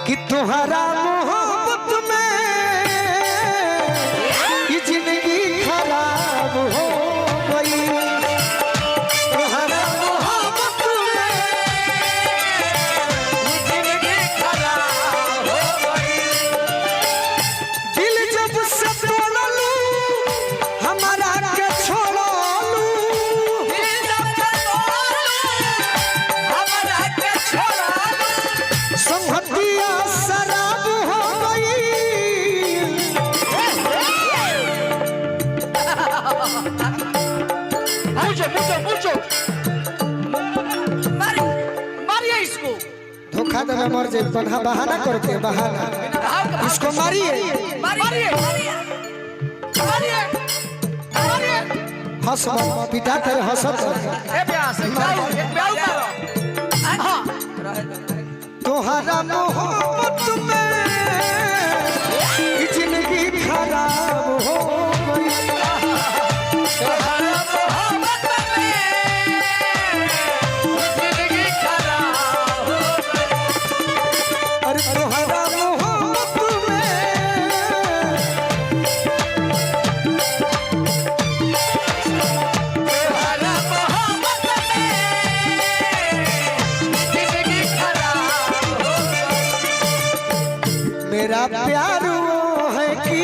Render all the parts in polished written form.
कि तुम्हारा मोहब्बत में ये जिंदगी खराब हो गई। तुम्हारा मोहब्बत में ये जिंदगी खराब हो गई। दिल जब से तोड़ लूं हमारा के छोड़ लूं, दिल जब से तोड़ लूं हमारा के छोड़ लूं, संगतिया शराब हो गई। पूछो मारिए इसको। धोखा देना मर जाए बहाना करके बहाना इसको मारिए हंस पिटा तेरे हंसत तुम्हारा मोहब्बत में जिंदगी खराब हो गई। तुम्हारा मोहब्बत में जिंदगी खराब हो गई। अरे तुम्हारा मोहब्बत में तुम्हारा मोहब्बत में जिंदगी खराब हो गई। मेरा प्यार वो है कि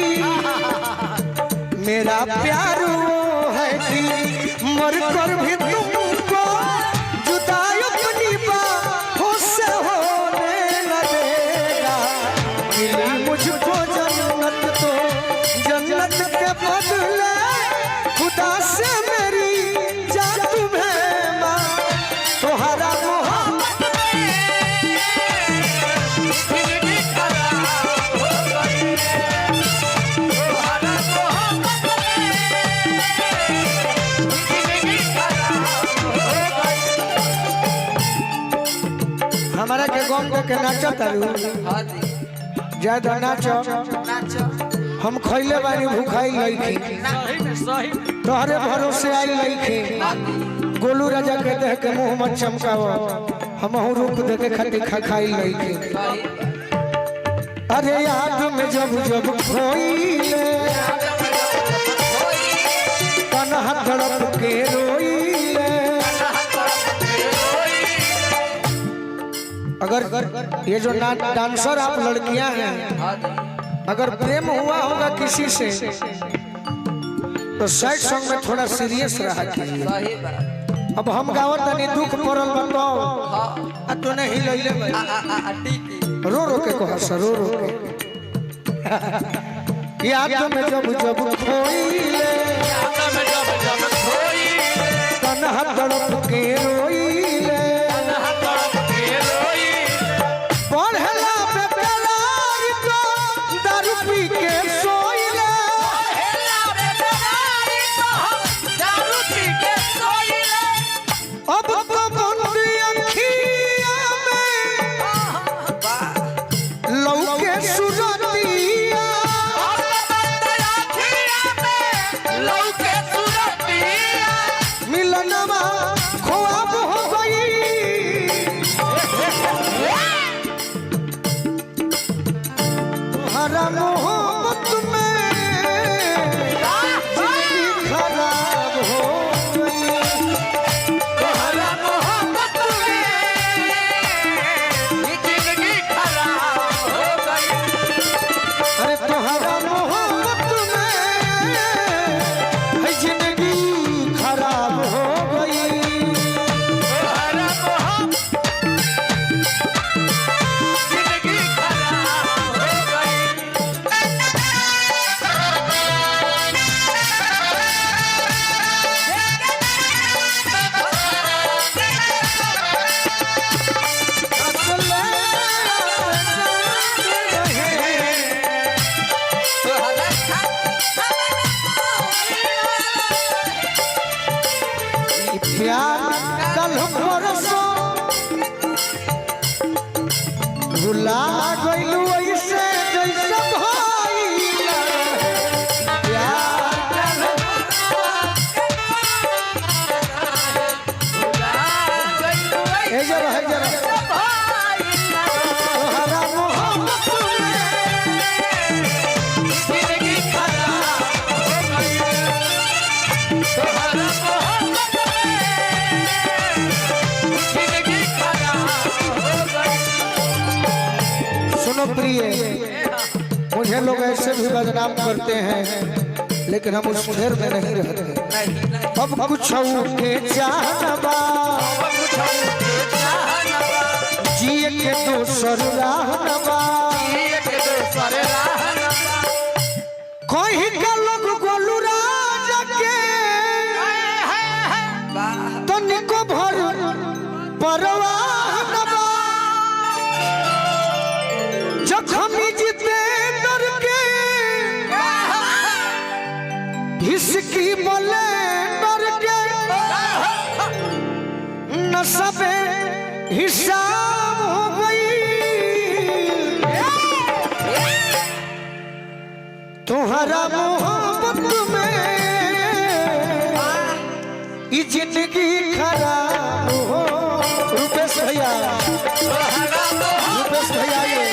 मेरा प्यार वो है कि मर कर भी तुमको जुदाई अपनी बाहों से होने न देगा। मिली मुझको जन्नत तो जन्नत के बदले खुदा से मेरी जान तुम्हें मां। तुम्हारा मोहब्बत में जिंदगी खराब हो गई। तुम्हारा मोहब्बत में जिंदगी खराब हो गई। हमारा के गम के नाचो तारू ज्यादा नाचो हम खैले बानी भूखाई लईखी तोहरे भरोसे आई लईखी। गोलू राजा के देह के मुंह मत चमकाव हम रूप देखे खातिर खाई लईखी। अरे याद में जब जब खोइले तन्हा तड़प के रोइले। अगर ये जो डांसर आप लड़कियां हैं अगर प्रेम हुआ होगा किसी से तो सैड सॉन्ग में थोड़ा सीरियस रहा कीजिए। अब हम गावत नहीं दुख पड़ल बताओ तो नहीं लइले रो रो के कह रो रो के याद में जब जब खोइले तन्हा तड़प के रोइले। पढ़ला पे प्यार को दारू पी के सोइले। अब तो बंदी अखिया में लौके सुरतिया। मिलनवा ख्वाब हो गई। तुम्हारा मोहब्बत में जिंदगी खराब हो गई। तुम्हारा मोहब्बत में जिंदगी खराब हो गई। अरे तुम्हारा मोहब्बत में जिंदगी खराब हो गई। तुम्हारा मोहब्बत जिंदगी खराब हो गई। प्यार कल परसों भुला गइलू ऐसे जैसे भइला। प्यार कल भुला गइलू ऐसे जरा तुम्हारा मोहब्बत सुनो प्रिय, मुझे लोग ऐसे भी बदनाम करते हैं, लेकिन हम उस फेर में नहीं रहते। अब कुछ के जानबा जिए के दोसर राहनबा, कोई का लोग गोलू राजा के तनिको भर परवाह नबा, जखमी जितेंद्र के हिसकी बोले डर के नसबे हिसाब हो गई। तुम्हारा मोहब्बत में ये जिंदगी खराब हो। रुपेश भैया, रुपेश भैया ये